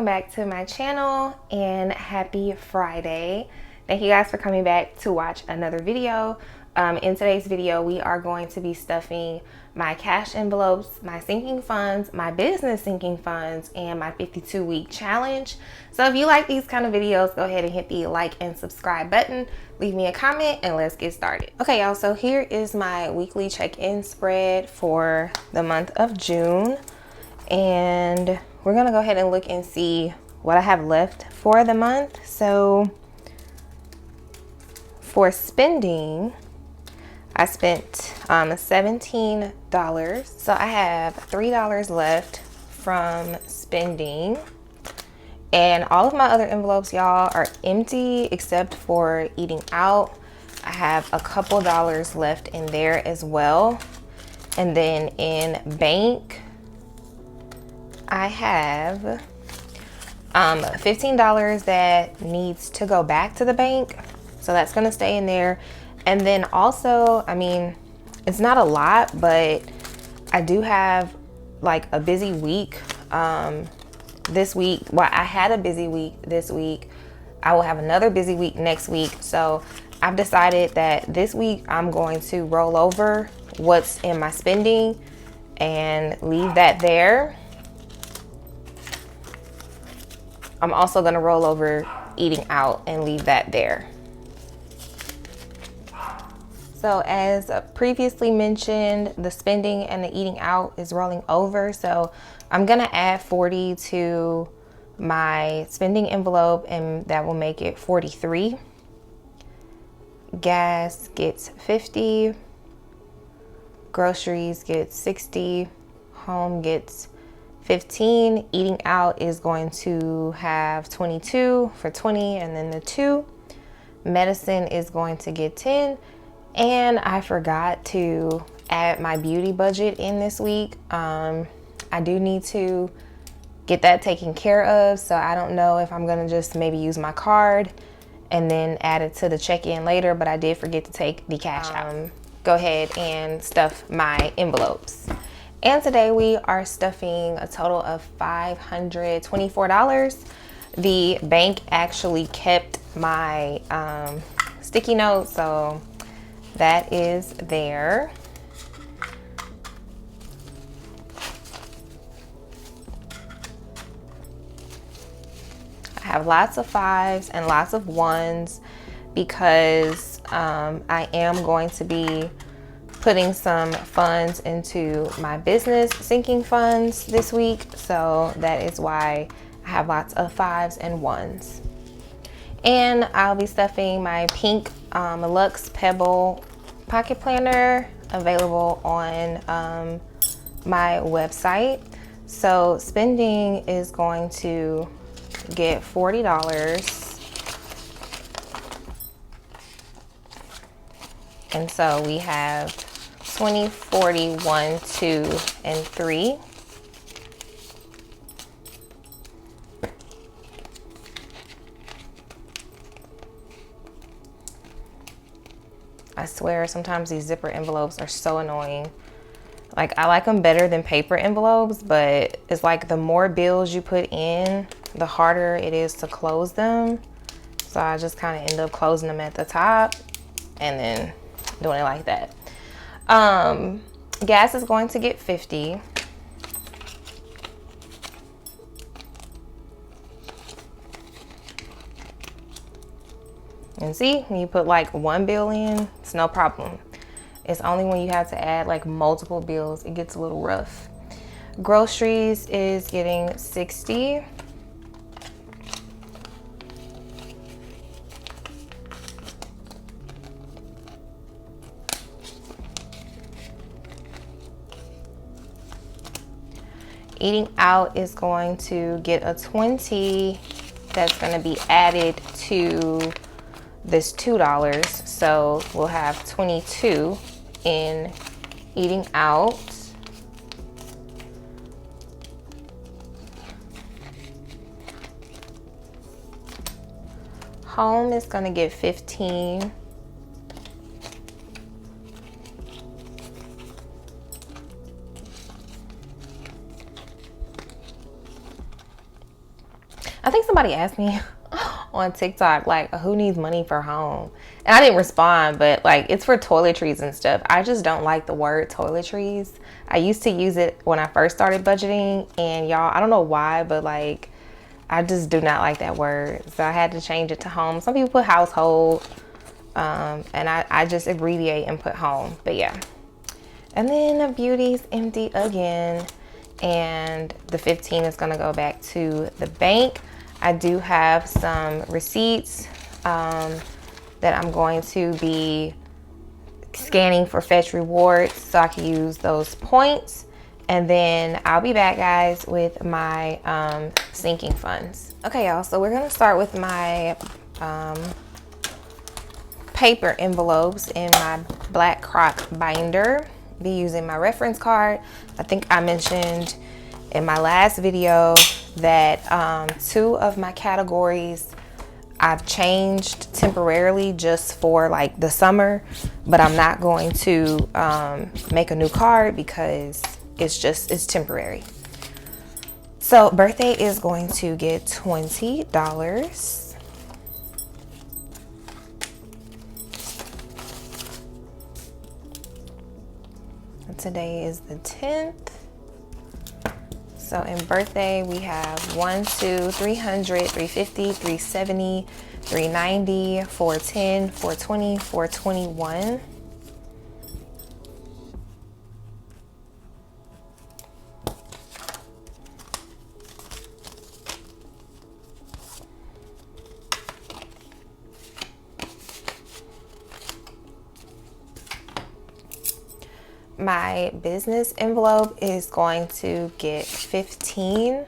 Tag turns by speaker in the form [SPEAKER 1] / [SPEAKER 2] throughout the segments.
[SPEAKER 1] back to my channel and happy Friday. Thank you guys for coming back to watch another video. In today's video, we are going to be stuffing my cash envelopes, my sinking funds, my business sinking funds, and my 52-week challenge. So if you like these kind of videos, go ahead and hit the like and subscribe button, leave me a comment, and let's get started. Okay, y'all, so here is my weekly check-in spread for the month of June. And we're gonna go ahead and look and see what I have left for the month. So for spending, I spent $17. So I have $3 left from spending. And all of my other envelopes, y'all, are empty except for eating out. I have a couple dollars left in there as well. And then in bank, I have $15 that needs to go back to the bank. So that's gonna stay in there. And then also, I mean, it's not a lot, but I do have like a busy week this week. Well, I had a busy week this week. I will have another busy week next week. So I've decided that this week I'm going to roll over what's in my spending and leave that there. I'm also gonna roll over eating out and leave that there. So as previously mentioned, the spending and the eating out is rolling over. So I'm gonna add 40 to my spending envelope and that will make it 43. Gas gets 50. Groceries gets 60. Home gets 15. Eating out is going to have 22 for 20 and then the 2. Medicine is going to get 10. And I forgot to add my beauty budget in this week. I do need to get that taken care of. So I don't know if I'm gonna just maybe use my card and then add it to the check-in later, but I did forget to take the cash out. Go ahead and stuff my envelopes. And today we are stuffing a total of $524. The bank actually kept my sticky notes, so that is there. I have lots of 5s and lots of 1s because I am going to be putting some funds into my business sinking funds this week. So that is why I have lots of 5s and 1s. And I'll be stuffing my pink Luxe Pebble pocket planner, available on my website. So spending is going to get $40. And so we have 20, 40, 1, 2, and 3. I swear sometimes these zipper envelopes are so annoying. Like, I like them better than paper envelopes, but it's like the more bills you put in, the harder it is to close them. So I just kind of end up closing them at the top and then doing it like that. Gas is going to get 50. And see, when you put like one bill in, it's no problem. It's only when you have to add like multiple bills, it gets a little rough. Groceries is getting 60. Eating out is going to get a 20. That's going to be added to this $2. So we'll have 22 in eating out. Home is going to get 15. somebody asked me on TikTok, like, who needs money for home? And I didn't respond, but like, it's for toiletries and stuff. I just don't like the word toiletries. I used to use it when I first started budgeting, and y'all, I don't know why, but like, I just do not like that word. So I had to change it to home. Some people put household, and I just abbreviate and put home, but yeah. And then the beauty's empty again, and the 15 is gonna go back to the bank. I do have some receipts that I'm going to be scanning for Fetch Rewards so I can use those points. And then I'll be back, guys, with my sinking funds. Okay, y'all, so we're gonna start with my paper envelopes in my black crock binder. Be using my reference card. I think I mentioned in my last video that 2 of my categories I've changed temporarily just for like the summer, but I'm not going to make a new card because it's temporary. So birthday is going to get $20. Today is the 10th. So in birthday, we have 1, 2, 300, 350, 370, 390, 410, 420, 421. My business envelope is going to get 15.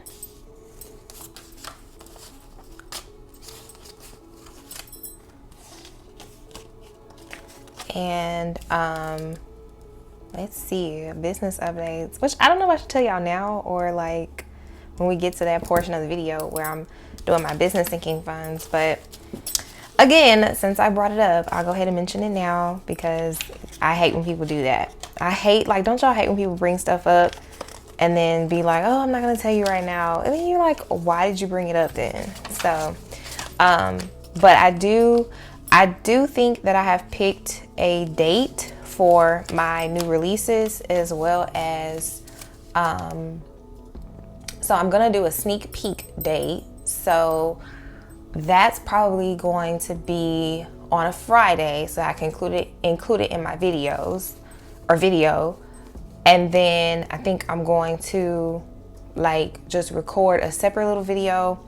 [SPEAKER 1] And let's see, business updates, which I don't know if I should tell y'all now or like when we get to that portion of the video where I'm doing my business sinking funds. But again, since I brought it up, I'll go ahead and mention it now because I hate when people do that. I hate, like, don't y'all hate when people bring stuff up and then be like, oh, I'm not gonna tell you right now. And then you're like, why did you bring it up then? So, but I do think that I have picked a date for my new releases as well as, so I'm gonna do a sneak peek date. So that's probably going to be on a Friday, so I can include it in my videos or video. And then I think I'm going to like just record a separate little video,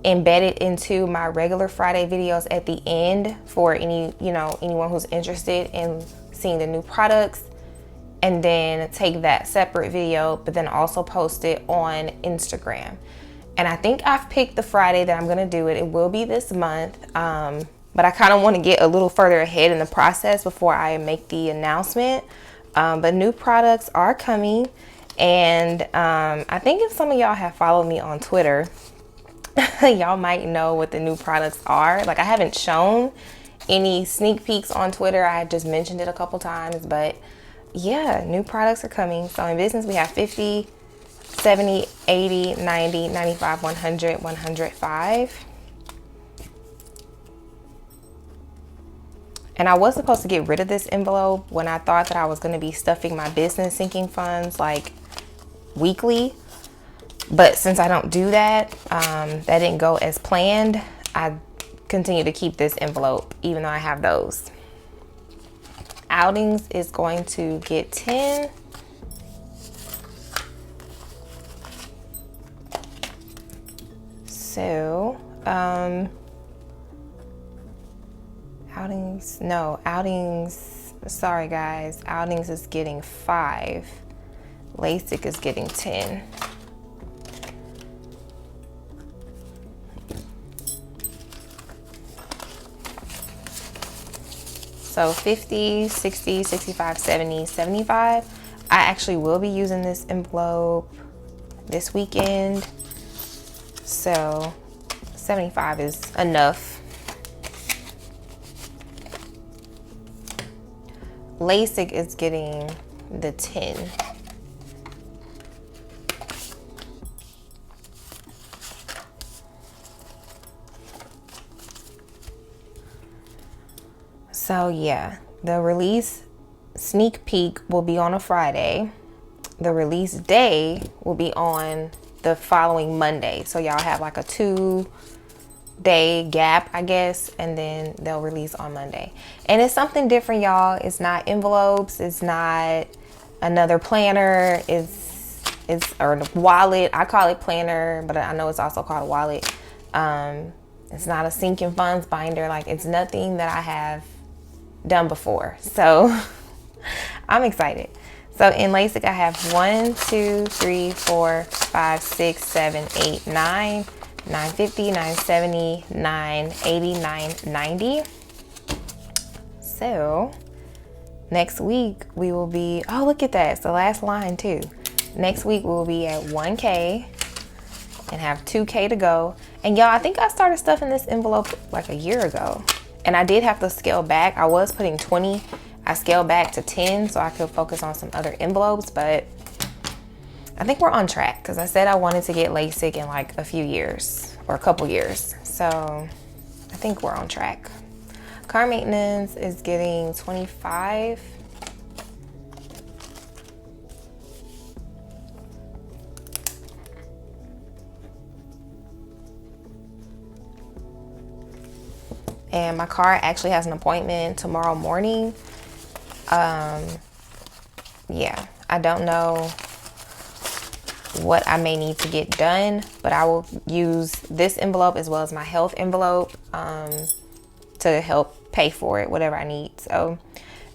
[SPEAKER 1] embed it into my regular Friday videos at the end for anyone who's interested in seeing the new products, and then take that separate video, but then also post it on Instagram. And I think I've picked the Friday that I'm gonna do it. It will be this month, but I kind of want to get a little further ahead in the process before I make the announcement. But new products are coming, and I think if some of y'all have followed me on Twitter, y'all might know what the new products are. Like, I haven't shown any sneak peeks on Twitter. I just mentioned it a couple times, but yeah, new products are coming. So in business, we have 50, 70, 80, 90, 95, 100, 105. And I was supposed to get rid of this envelope when I thought that I was going to be stuffing my business sinking funds like weekly. But since I don't do that, that didn't go as planned. I continue to keep this envelope even though I have those. Outings is going to get 10. So, outings, sorry guys, outings is getting 5. LASIK is getting 10. So 50, 60, 65, 70, 75. I actually will be using this envelope this weekend. So 75 is enough. LASIK is getting the 10. So yeah, the release sneak peek will be on a Friday. The release day will be on the following Monday. So y'all have like a 2-day gap, I guess, and then they'll release on Monday. And it's something different, y'all. It's not envelopes. It's not another planner. It's or a wallet. I call it planner, but I know it's also called a wallet. It's not a sinking funds binder. Like, it's nothing that I have done before. So I'm excited. So in LASIK, I have 1, 2, 3, 4, 5, 6, 7, 8, 9, 950, 970, 980, 990. So next week we will be, oh, look at that. It's the last line too. Next week we'll be at 1K and have 2K to go. And y'all, I think I started stuffing this envelope like a year ago. And I did have to scale back. I was putting 20. I scaled back to 10 so I could focus on some other envelopes, but I think we're on track because I said I wanted to get LASIK in like a few years or a couple years. So I think we're on track. Car maintenance is getting 25. And my car actually has an appointment tomorrow morning. Yeah, I don't know what I may need to get done, but I will use this envelope as well as my health envelope to help pay for it, whatever I need. So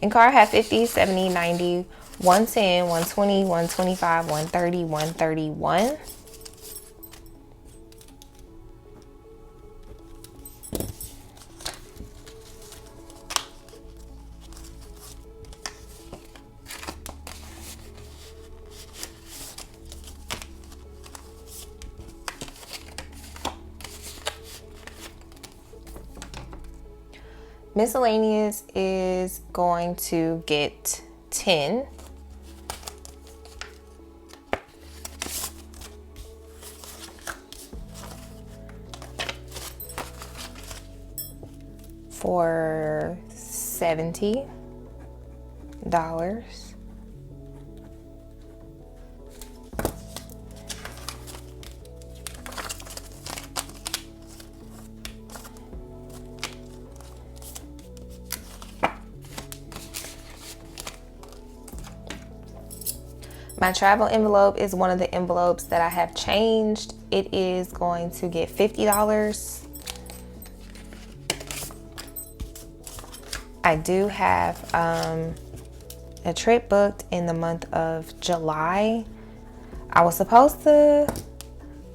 [SPEAKER 1] in car, I have 50, 70, 90, 110, 120, 125, 130, 131. Miscellaneous is going to get 10. For $70. My travel envelope is one of the envelopes that I have changed. It is going to get $50. I do have a trip booked in the month of July. I was supposed to,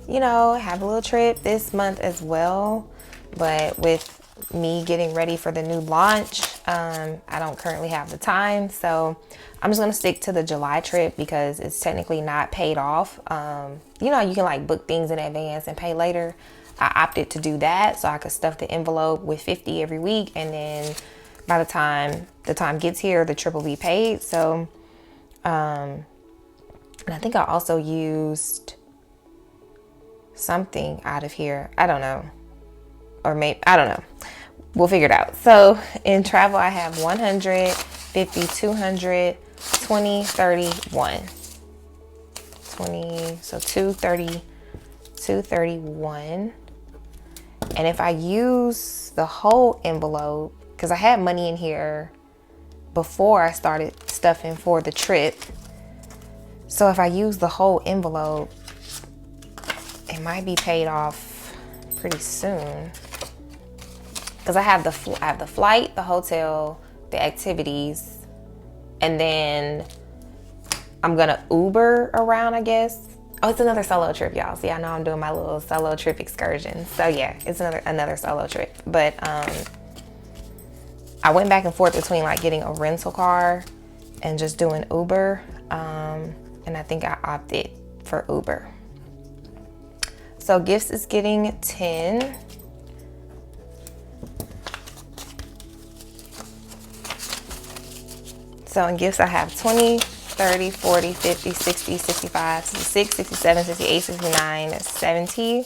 [SPEAKER 1] you know, have a little trip this month as well, but with me getting ready for the new launch, I don't currently have the time, so I'm just gonna stick to the July trip because it's technically not paid off. You know, you can like book things in advance and pay later. I opted to do that so I could stuff the envelope with 50 every week, and then by the time gets here, the trip will be paid. So, and I think I also used something out of here. I don't know, or maybe, I don't know. We'll figure it out. So in travel, I have 100, 50, 200, 20, 30, 1. 20, so 230, 231. And if I use the whole envelope, because I had money in here before I started stuffing for the trip. So if I use the whole envelope, it might be paid off pretty soon. Because I have the flight, the hotel, the activities, and then I'm gonna Uber around, I guess. Oh, it's another solo trip, y'all. See, I know I'm doing my little solo trip excursion. So yeah, it's another solo trip. But I went back and forth between like getting a rental car and just doing Uber. And I think I opted for Uber. So gifts is getting 10. So in gifts, I have 20, 30, 40, 50, 60, 65, 66, 67, 68, 69, 70.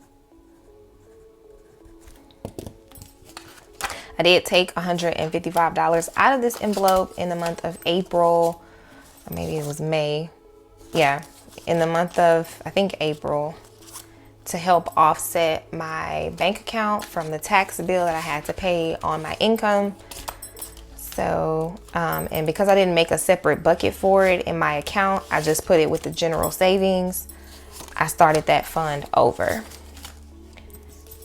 [SPEAKER 1] I did take $155 out of this envelope in the month of April, or maybe it was May. Yeah, in the month of, I think, April, to help offset my bank account from the tax bill that I had to pay on my income. So, and because I didn't make a separate bucket for it in my account, I just put it with the general savings. I started that fund over.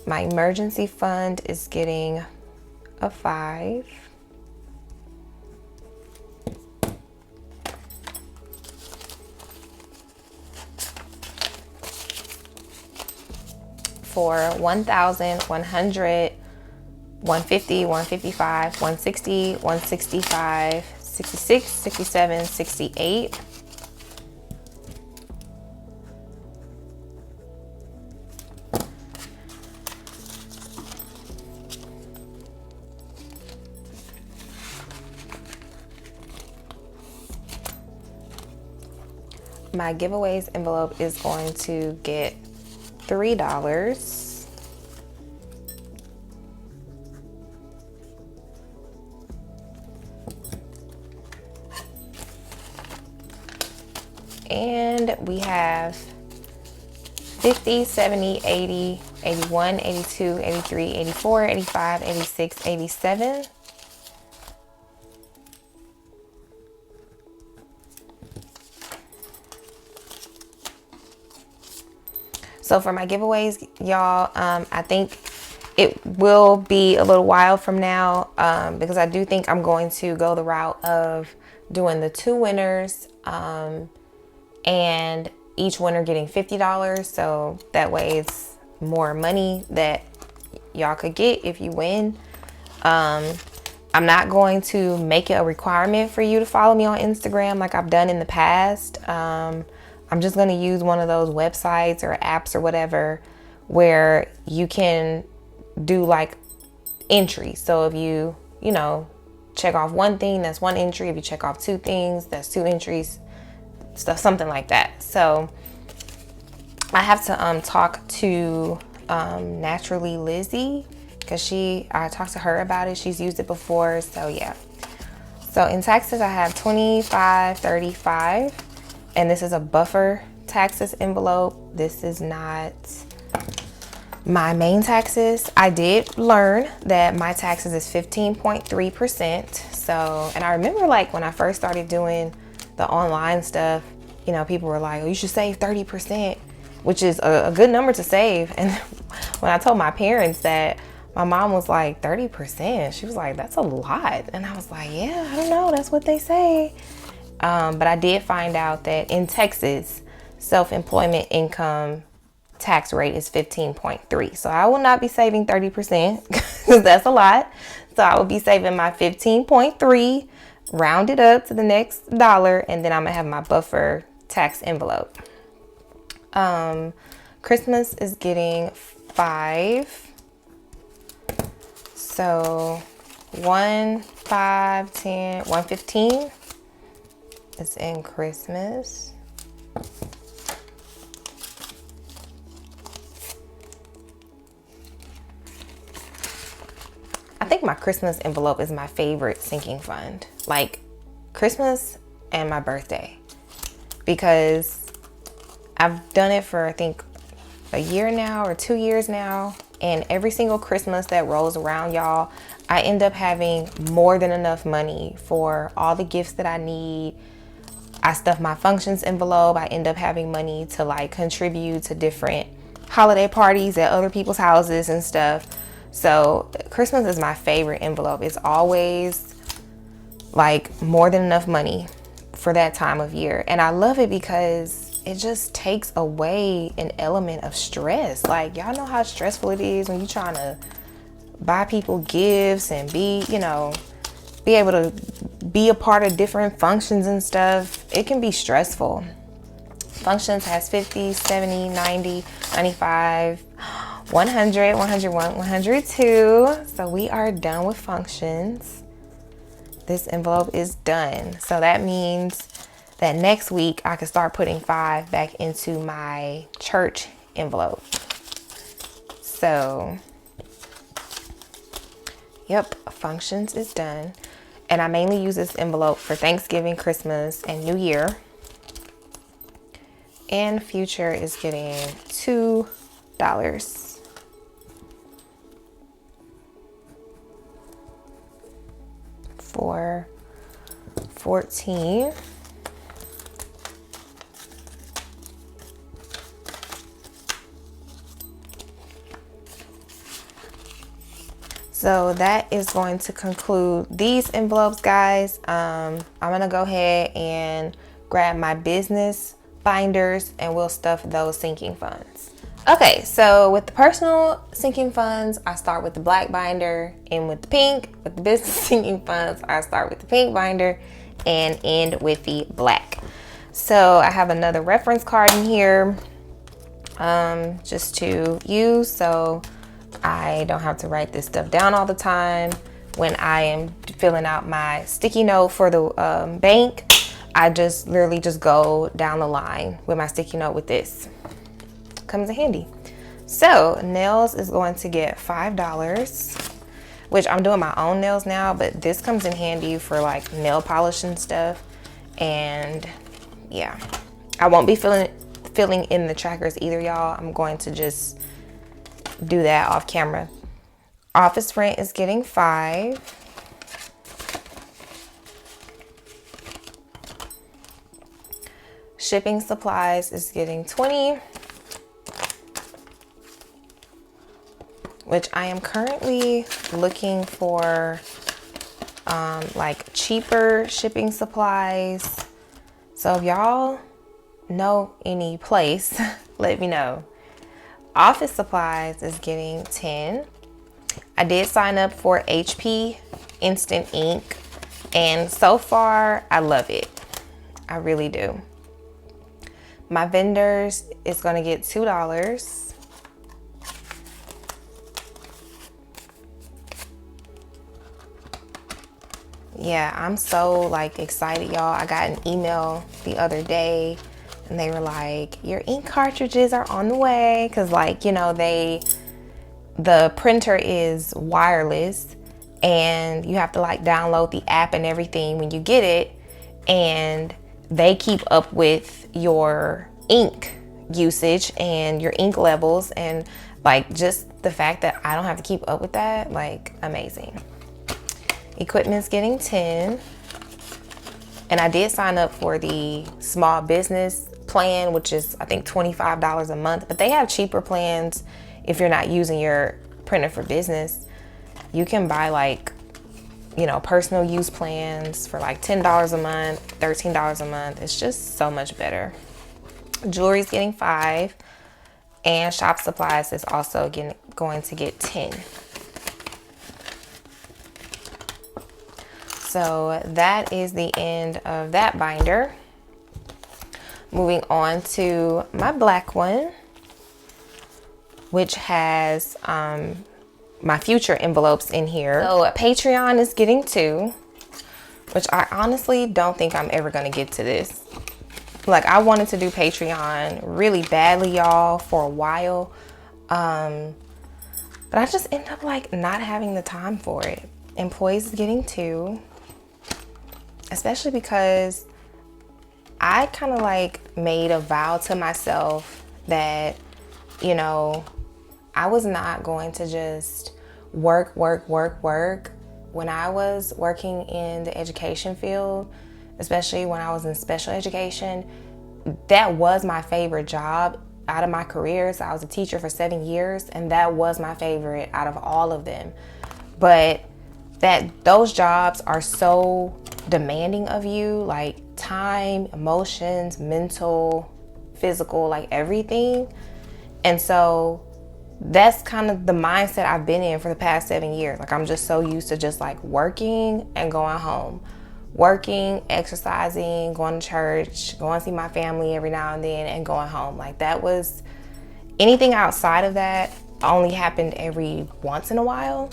[SPEAKER 1] My emergency fund is getting a 5. For 1,100, 150, 155, 160, 165, 66, 67, 68. My giveaways envelope is going to get $3. And we have 50, 70, 80, 81, 82, 83, 84, 85, 86, 87. So for my giveaways, y'all, I think it will be a little while from now, because I do think I'm going to go the route of doing the 2 winners, and each winner getting $50. So that way it's more money that y'all could get if you win. I'm not going to make it a requirement for you to follow me on Instagram like I've done in the past. I'm just going to use one of those websites or apps or whatever where you can do like entries. So if you check off one thing, that's one entry. If you check off 2 things, that's 2 entries. Stuff, something like that. So I have to talk to Naturally Lizzie, because I talked to her about it. She's used it before. So yeah. So in taxes, I have 25, 35. And this is a buffer taxes envelope. This is not my main taxes. I did learn that my taxes is 15.3%. So, and I remember like when I first started doing the online stuff, people were like, oh, you should save 30%, which is a good number to save. And when I told my parents that, my mom was like, 30%? She was like, that's a lot. And I was like, yeah, I don't know. That's what they say. But I did find out that in Texas, self-employment income tax rate is 15.3. So I will not be saving 30% because that's a lot. So I will be saving my 15.3, round it up to the next dollar, and then I'm gonna have my buffer tax envelope. Christmas is getting 5. So 1, 5, 10, 115. It's in Christmas. I think my Christmas envelope is my favorite sinking fund. Like Christmas and my birthday. Because I've done it for I think a year now or 2 years now. And every single Christmas that rolls around, y'all, I end up having more than enough money for all the gifts that I need. I stuff my functions envelope. I end up having money to like contribute to different holiday parties at other people's houses and stuff. So Christmas is my favorite envelope. It's always like more than enough money for that time of year. And I love it because it just takes away an element of stress. Like y'all know how stressful it is when you're trying to buy people gifts and be able to be a part of different functions and stuff. It can be stressful. Functions has 50, 70, 90, 95, 100, 101, 102. So we are done with functions. This envelope is done. So that means that next week I can start putting 5 back into my church envelope. So Yep, functions is done. And I mainly use this envelope for Thanksgiving, Christmas, and New Year. And Future is getting $2 for 14. So that is going to conclude these envelopes, guys. I'm gonna go ahead and grab my business binders and we'll stuff those sinking funds. Okay, so with the personal sinking funds, I start with the black binder, and with the pink. With the business sinking funds, I start with the pink binder and end with the black. So I have another reference card in here just to use, so I don't have to write this stuff down all the time. When I am filling out my sticky note for the bank, I just literally just go down the line with my sticky note with this. Comes in handy. So nails is going to get $5, which I'm doing my own nails now, but this comes in handy for like nail polish and stuff. And yeah, I won't be filling in the trackers either, y'all. I'm going to just do that off camera. Office rent is getting $5. Shipping supplies is getting $20, which I am currently looking for like cheaper shipping supplies. So if y'all know any place, let me know. Office supplies is getting $10. I did sign up for HP Instant Ink, and so far I love it. I really do. My vendors is gonna get $2. Yeah, I'm so like excited, y'all. I got an email the other day and they were like, your ink cartridges are on the way. Cause like, you know, the printer is wireless and you have to like download the app and everything when you get it. And they keep up with your ink usage and your ink levels, and like just the fact that I don't have to keep up with that, like amazing. Equipment's getting $10. And I did sign up for the small business plan, which is I think $25 a month, but they have cheaper plans if you're not using your printer for business. You can buy like, you know, personal use plans for like $10 a month, $13 a month. It's just so much better. Jewelry's getting $5, and shop supplies is also going to get $10. So that is the end of that binder. Moving on to my black one, which has my Future envelopes in here. So Patreon is getting $2, which I honestly don't think I'm ever gonna get to this. Like, I wanted to do Patreon really badly, y'all, for a while. But I just end up like not having the time for it. Employees is getting $2, especially because I kind of like made a vow to myself that, you know, I was not going to just work. When I was working in the education field, especially when I was in special education, that was my favorite job out of my careers. I was a teacher for 7 years, and that was my favorite out of all of them. But those jobs are so demanding of you, like time, emotions, mental, physical, like everything. And so that's kind of the mindset I've been in for the past 7 years. Like, I'm just so used to just like working and going home, working, exercising, going to church, going to see my family every now and then, and going home. Like, that was, anything outside of that only happened every once in a while.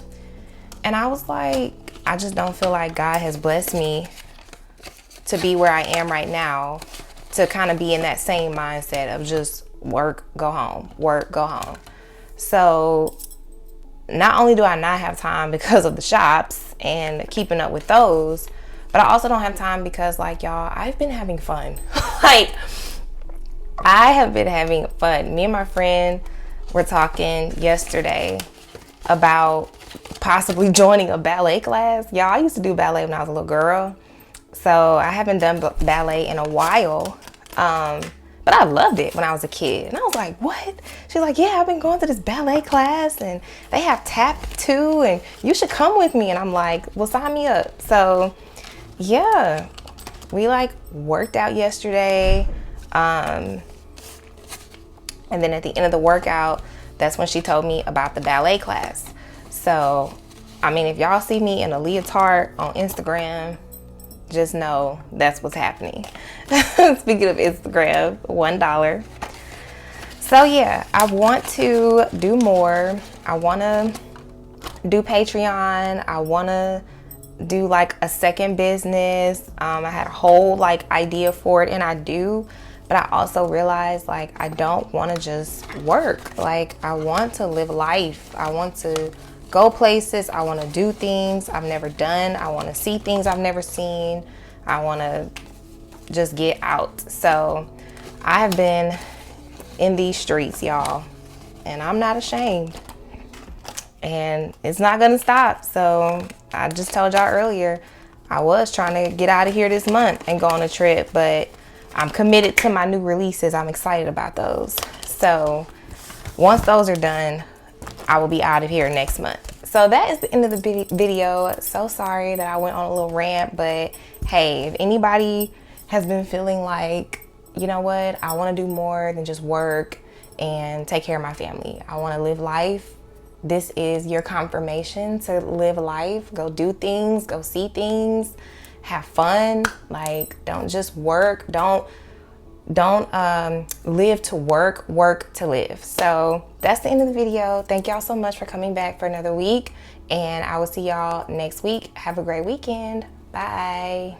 [SPEAKER 1] And I was like, I just don't feel like God has blessed me to be where I am right now, to kind of be in that same mindset of just work, go home, work, go home. So not only do I not have time because of the shops and keeping up with those, but I also don't have time because, like, y'all, I've been having fun. Like, I have been having fun. Me and my friend were talking yesterday about possibly joining a ballet class. Y'all, I used to do ballet when I was a little girl. So I haven't done ballet in a while. But I loved it when I was a kid. And I was like, what? She's like, yeah, I've been going to this ballet class and they have tap too, and you should come with me. And I'm like, well, sign me up. So yeah, we like worked out yesterday. And then at the end of the workout, that's when she told me about the ballet class. So, I mean, if y'all see me in a leotard on Instagram, just know that's what's happening. Speaking of Instagram, $1. So yeah, I want to do more. I want to do Patreon. I want to do like a second business. I had a whole like idea for it, and I do, but I also realized like I don't want to just work. Like, I want to live life. I want to go places. I want to do things I've never done. I want to see things I've never seen. I want to just get out. So I have been in these streets, y'all, and I'm not ashamed, and it's not gonna stop. So I just told y'all earlier, I was trying to get out of here this month and go on a trip, but I'm committed to my new releases. I'm excited about those. So once those are done, I will be out of here next month. So that is the end of the video. So sorry that I went on a little rant, but hey, if anybody has been feeling like, you know what, I want to do more than just work and take care of my family, I want to live life, this is your confirmation to live life. Go do things, go see things, have fun. Like, don't just work. Don't live to work, work to live. So that's the end of the video. Thank y'all so much for coming back for another week, and I will see y'all next week. Have a great weekend. Bye.